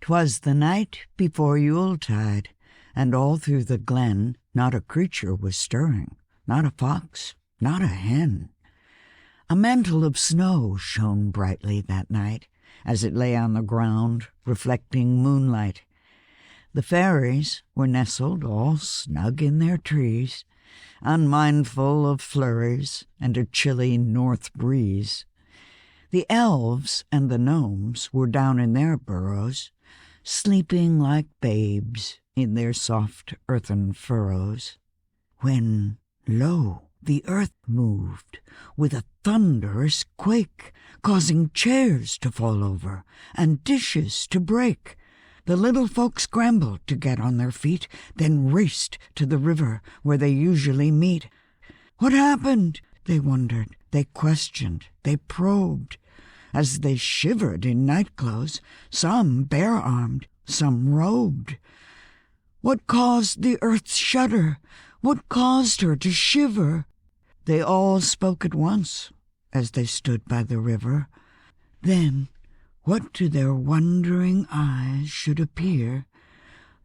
'Twas the night before Yuletide, and all through the glen not a creature was stirring, not a fox, not a hen. A mantle of snow shone brightly that night, as it lay on the ground, reflecting moonlight. The fairies were nestled all snug in their trees, unmindful of flurries and a chilly north breeze. The elves and the gnomes were down in their burrows, sleeping like babes in their soft earthen furrows, when, lo, the earth moved with a thunderous quake, causing chairs to fall over and dishes to break. The little folk scrambled to get on their feet, then raced to the river where they usually meet. What happened? They wondered, they questioned, they probed. As they shivered in nightclothes, some bare-armed, some robed. What caused the earth's shudder? What caused her to shiver? They all spoke at once as they stood by the river. Then, what to their wondering eyes should appear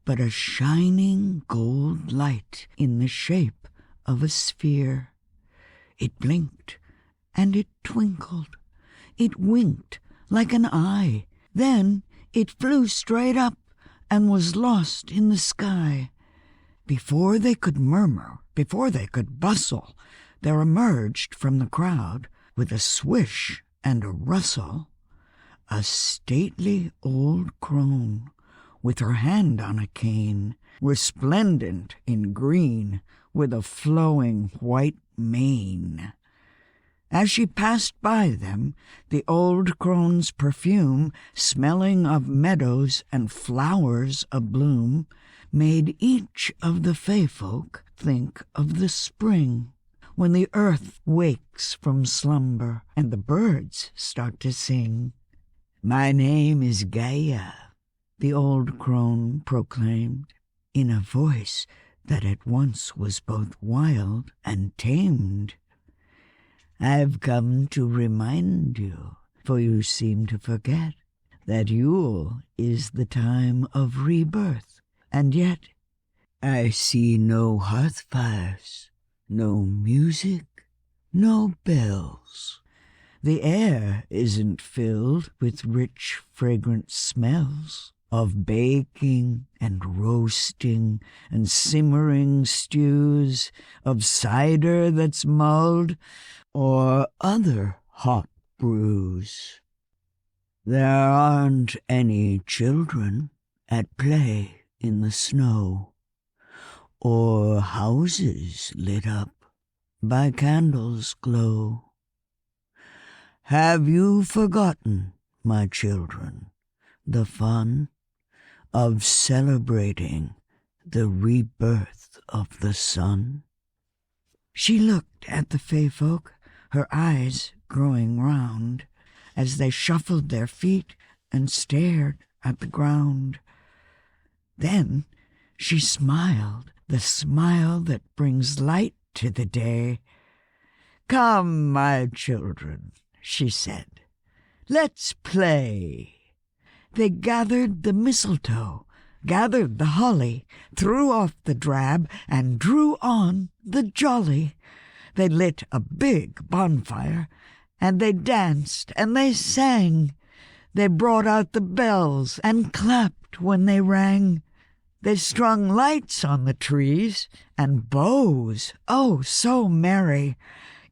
but a shining gold light in the shape of a sphere? It blinked and it twinkled. It winked like an eye. Then it flew straight up and was lost in the sky. Before they could murmur, before they could bustle, there emerged from the crowd, with a swish and a rustle, a stately old crone, with her hand on a cane, resplendent in green, with a flowing white mane. As she passed by them, the old crone's perfume, smelling of meadows and flowers abloom, made each of the fay folk think of the spring, when the earth wakes from slumber and the birds start to sing. "My name is Gaia," the old crone proclaimed, in a voice that at once was both wild and tamed. "I've come to remind you, for you seem to forget, that Yule is the time of rebirth, and yet I see no hearth fires, no music, no bells. The air isn't filled with rich, fragrant smells of baking and roasting and simmering stews, of cider that's mulled, or other hot brews. There aren't any children at play in the snow, or houses lit up by candles' glow. Have you forgotten, my children, the fun of celebrating the rebirth of the sun?" She looked at the fay folk, her eyes growing round, as they shuffled their feet and stared at the ground. Then she smiled, the smile that brings light to the day. "Come, my children," she said, "let's play." They gathered the mistletoe, gathered the holly, threw off the drab, and drew on the jolly. They lit a big bonfire, and they danced and they sang. They brought out the bells and clapped when they rang. They strung lights on the trees and bows, oh, so merry,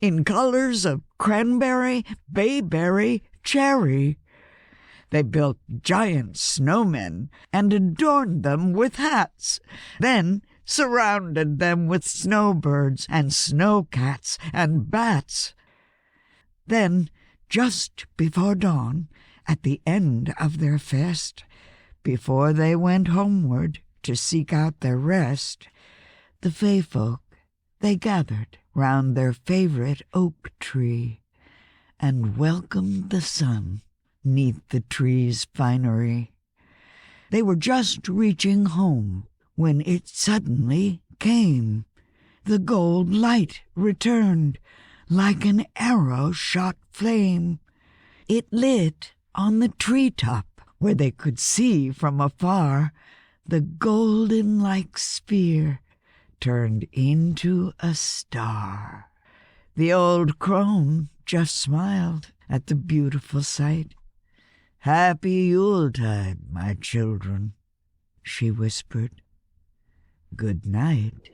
in colors of cranberry, bayberry, cherry. They built giant snowmen and adorned them with hats, then surrounded them with snowbirds and snowcats and bats. Then, just before dawn, at the end of their fest, before they went homeward to seek out their rest, the fay folk, they gathered round their favorite oak tree and welcomed the sun 'neath the tree's finery. They were just reaching home when it suddenly came. The gold light returned like an arrow-shot flame. It lit on the treetop where they could see from afar the golden-like sphere turned into a star. The old crone just smiled at the beautiful sight. "Happy Yuletide, my children," she whispered. "Good night."